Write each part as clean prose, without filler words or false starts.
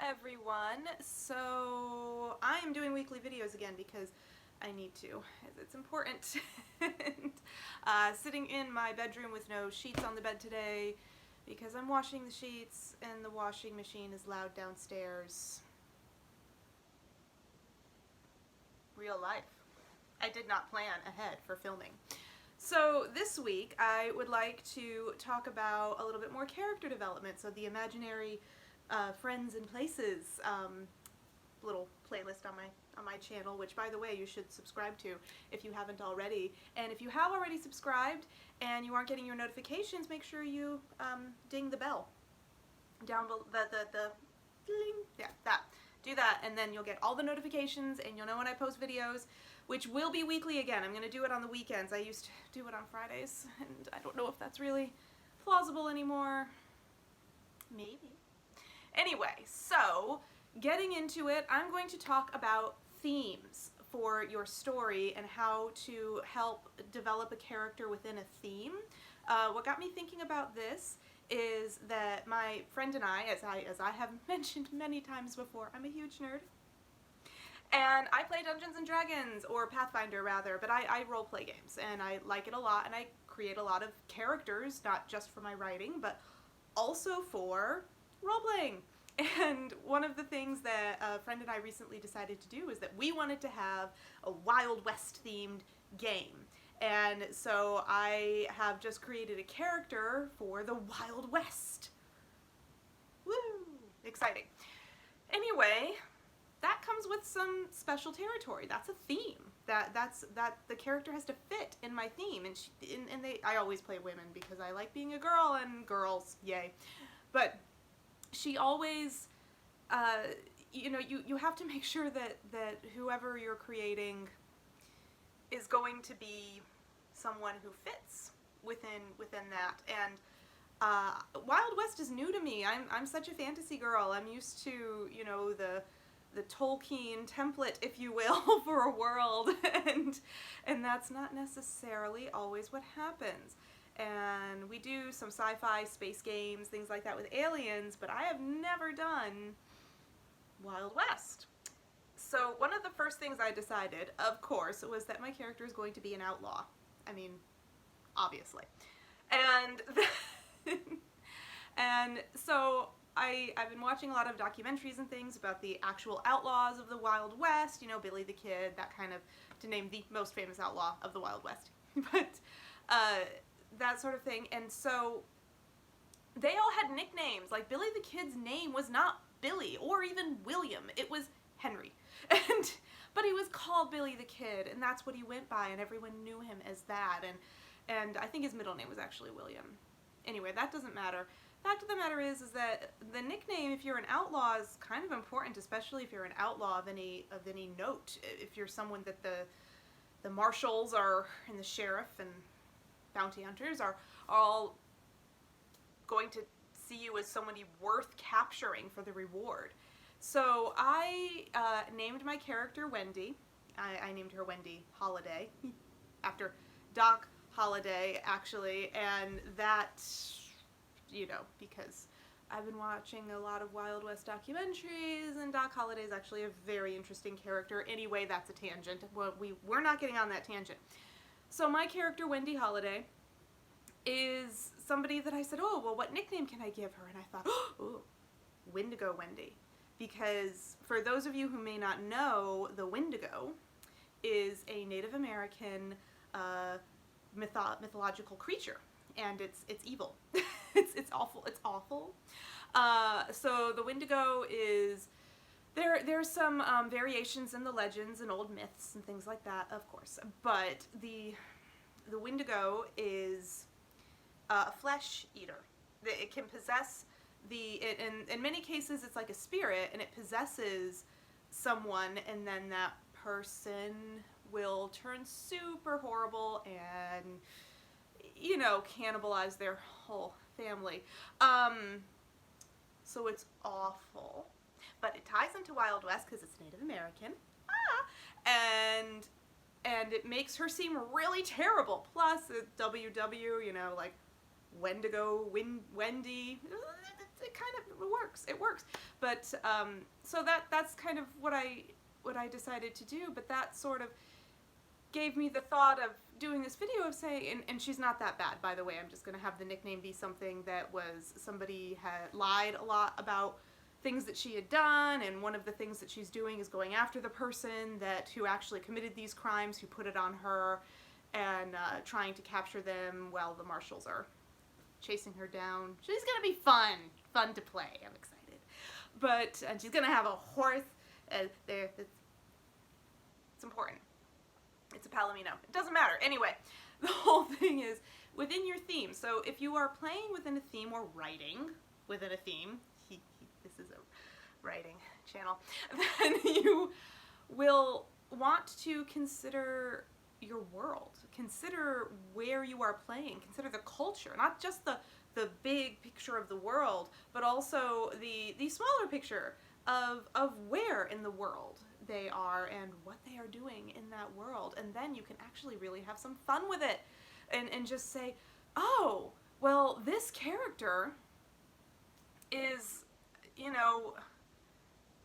everyone. So I am doing weekly videos again because I need to. It's important. And, sitting in my bedroom with no sheets on the bed today because I'm washing the sheets and the washing machine is loud downstairs. Real life. I did not plan ahead for filming. So this week I would like to talk about a little bit more character development, so the imaginary friends and places little playlist on my channel, which by the way you should subscribe to if you haven't already. And if you have already subscribed and you aren't getting your notifications, make sure you ding the bell down below, the ding, yeah, that. Do that and then you'll get all the notifications and you'll know when I post videos, which will be weekly again. I'm going to do it on the weekends. I used to do it on Fridays and I don't know if that's really plausible anymore. Maybe. Anyway, so getting into it, I'm going to talk about themes for your story and how to help develop a character within a theme. What got me thinking about this is that my friend and I, as I have mentioned many times before, I'm a huge nerd. And I play Dungeons and Dragons, or Pathfinder rather, but I role play games and I like it a lot, and I create a lot of characters, not just for my writing, but also for role playing. And one of the things that a friend and I recently decided to do is that we wanted to have a Wild West themed game. And so I have just created a character for the Wild West. Woo! Exciting. Anyway, that comes with some special territory. That's a theme. That the character has to fit in my theme. And I always play women because I like being a girl and girls, yay. But she always, you know, you have to make sure that whoever you're creating is going to be someone who fits within that. And Wild West is new to me. I'm such a fantasy girl. I'm used to, you know, the Tolkien template, if you will, for a world, and that's not necessarily always what happens. And we do some sci-fi space games, things like that with aliens, but I have never done Wild West. So one of the first things I decided, of course, was that my character is going to be an outlaw. I mean, obviously. And and so I've been watching a lot of documentaries and things about the actual outlaws of the Wild West, you know, Billy the Kid, that kind of, to name the most famous outlaw of the Wild West. But that sort of thing. And so they all had nicknames. Like Billy the Kid's name was not Billy or even William. It was Henry. But he was called Billy the Kid, and that's what he went by, and everyone knew him as that. And I think his middle name was actually William. Anyway, that doesn't matter. Fact of the matter is that the nickname, if you're an outlaw, is kind of important, especially if you're an outlaw of any note. If you're someone that the marshals are, and the sheriff and bounty hunters are all going to see you as somebody worth capturing for the reward. So I named my character Wendy. I named her Wendy Holiday, after Doc Holliday, actually, and that, you know, because I've been watching a lot of Wild West documentaries, and Doc Holliday is actually a very interesting character. Anyway, that's a tangent. Well, we're not getting on that tangent. So my character, Wendy Holiday, is somebody that I said, oh, well, what nickname can I give her? And I thought, oh, Wendigo Wendy. Because for those of you who may not know, the Wendigo is a Native American mythological creature, and it's evil. it's awful. It's awful. So the Wendigo is, there's some variations in the legends and old myths and things like that, of course, but the Wendigo is a flesh eater. It can possess in many cases it's like a spirit, and it possesses someone, and then that person will turn super horrible and, you know, cannibalize their whole family. So it's awful. But it ties into Wild West because it's Native American. And it makes her seem really terrible. Plus, WW, you know, like Wendigo, Wendy, it kind of works. It works. But so that's kind of what I decided to do. But that sort of gave me the thought of doing this video of saying, and she's not that bad, by the way. I'm just going to have the nickname be something that was somebody had lied a lot about things that she had done, and one of the things that she's doing is going after the person who actually committed these crimes, who put it on her, and trying to capture them while the marshals are chasing her down. She's gonna be fun to play. I'm excited, and she's gonna have a horse. It's important. It's a palomino. It doesn't matter. Anyway, the whole thing is within your theme. So if you are playing within a theme or writing within a theme, this is a writing channel, then you will want to consider your world. Consider where you are playing. Consider the culture, not just the big picture of the world, but also the smaller picture of where in the world they are and what they are doing in that world. And then you can actually really have some fun with it and just say, oh, well, this character is, you know,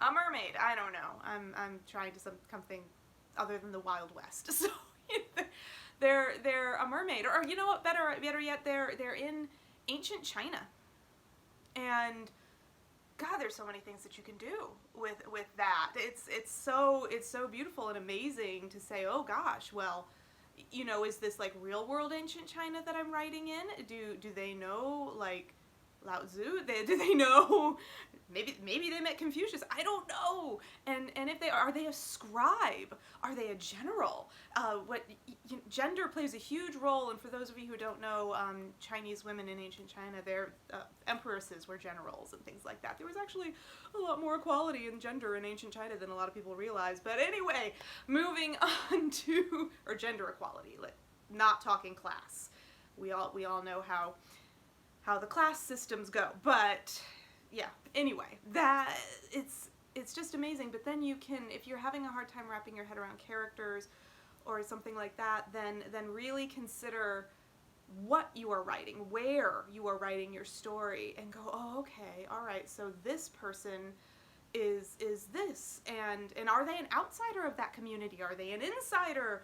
a mermaid. I don't know. I'm trying to something other than the Wild West. So they're a mermaid, or you know what? Better yet, they're in ancient China, and God, there's so many things that you can do with that. It's so beautiful and amazing to say, oh gosh, well, you know, is this like real world ancient China that I'm writing in? Do they know like Lao Tzu? Do they know? Maybe they met Confucius. I don't know. And if they are they a scribe? Are they a general? Gender plays a huge role. And for those of you who don't know, Chinese women in ancient China, their empresses were generals and things like that. There was actually a lot more equality in gender in ancient China than a lot of people realize. But anyway, moving on to gender equality. Not talking class. We all know how the class systems go, but yeah, anyway, it's just amazing. But then you can, if you're having a hard time wrapping your head around characters or something like that, then really consider what you are writing, where you are writing your story, and go, oh, okay, all right, so this person is this, and are they an outsider of that community? Are they an insider?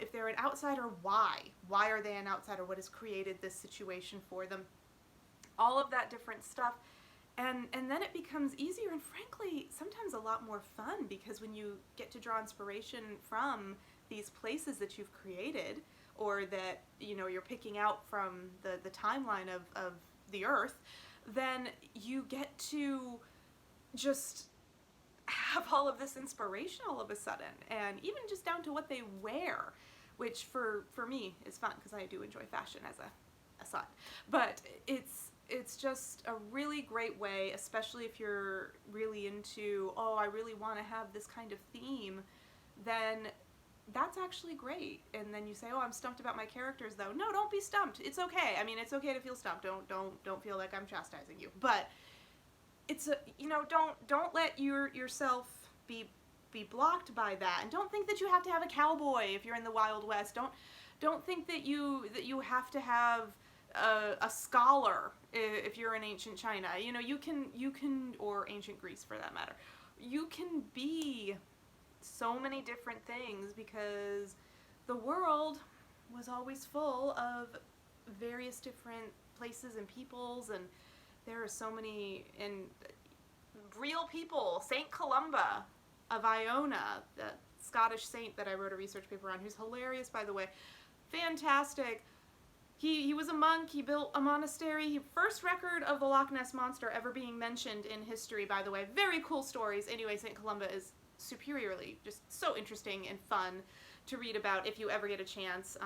If they're an outsider, why? Why are they an outsider? What has created this situation for them? All of that different stuff. And then it becomes easier and frankly sometimes a lot more fun, because when you get to draw inspiration from these places that you've created, or that, you know, you're picking out from the timeline of the earth, then you get to just have all of this inspiration all of a sudden, and even just down to what they wear, which for me is fun because I do enjoy fashion as a son. But it's just a really great way, especially if you're really into, oh, I really want to have this kind of theme, then that's actually great. And then you say, oh, I'm stumped about my characters though. No, don't be stumped. It's okay. I mean, it's okay to feel stumped. Don't feel like I'm chastising you. But it's don't let yourself be blocked by that, and don't think that you have to have a cowboy if you're in the Wild West. Don't think that you have to have a scholar if you're in ancient China. You know, you can, or ancient Greece for that matter. You can be so many different things, because the world was always full of various different places and peoples, and there are so many real people. Saint Columba of Iona, the Scottish saint that I wrote a research paper on, who's hilarious, by the way. Fantastic. He was a monk. He built a monastery. First record of the Loch Ness Monster ever being mentioned in history, by the way. Very cool stories. Anyway, St. Columba is superiorly just so interesting and fun to read about if you ever get a chance.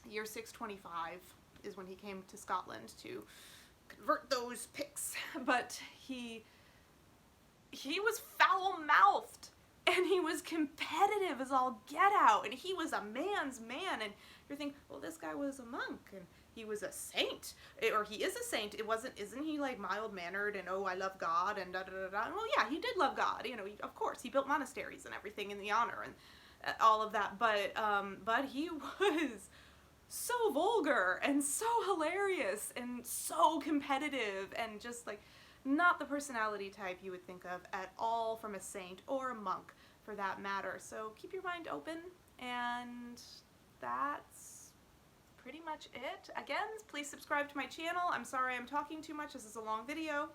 Year 625 is when he came to Scotland to convert those Picts. But he was foul-mouthed, and he was competitive as all get out, and he was a man's man. And you're thinking, well, this guy was a monk, and he was a saint, or he is a saint. Isn't he like mild-mannered and, oh, I love God and da-da-da-da? Well, yeah, he did love God. You know, of course, he built monasteries and everything in the honor and all of that. But he was so vulgar and so hilarious and so competitive, and just like not the personality type you would think of at all from a saint or a monk for that matter. So keep your mind open, and that's pretty much it. Again, please subscribe to my channel. I'm sorry I'm talking too much. This is a long video.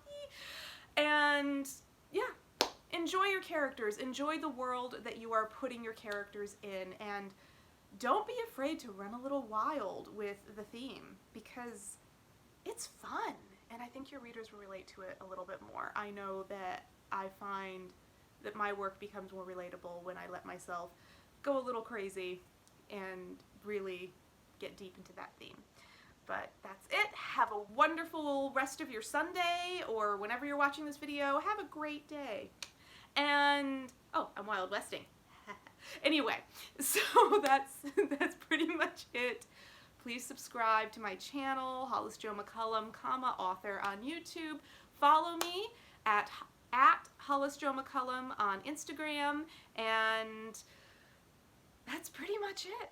And yeah, enjoy your characters. Enjoy the world that you are putting your characters in, and don't be afraid to run a little wild with the theme, because it's fun, and I think your readers will relate to it a little bit more. I know that I find that my work becomes more relatable when I let myself go a little crazy and really get deep into that theme. But that's it. Have a wonderful rest of your Sunday, or whenever you're watching this video, have a great day. And, oh, I'm Wild Westing. Anyway, so that's pretty much it. Please subscribe to my channel, Hollis Jo McCullum, author on YouTube. Follow me at Hollis Jo McCullum on Instagram, and that's pretty much it.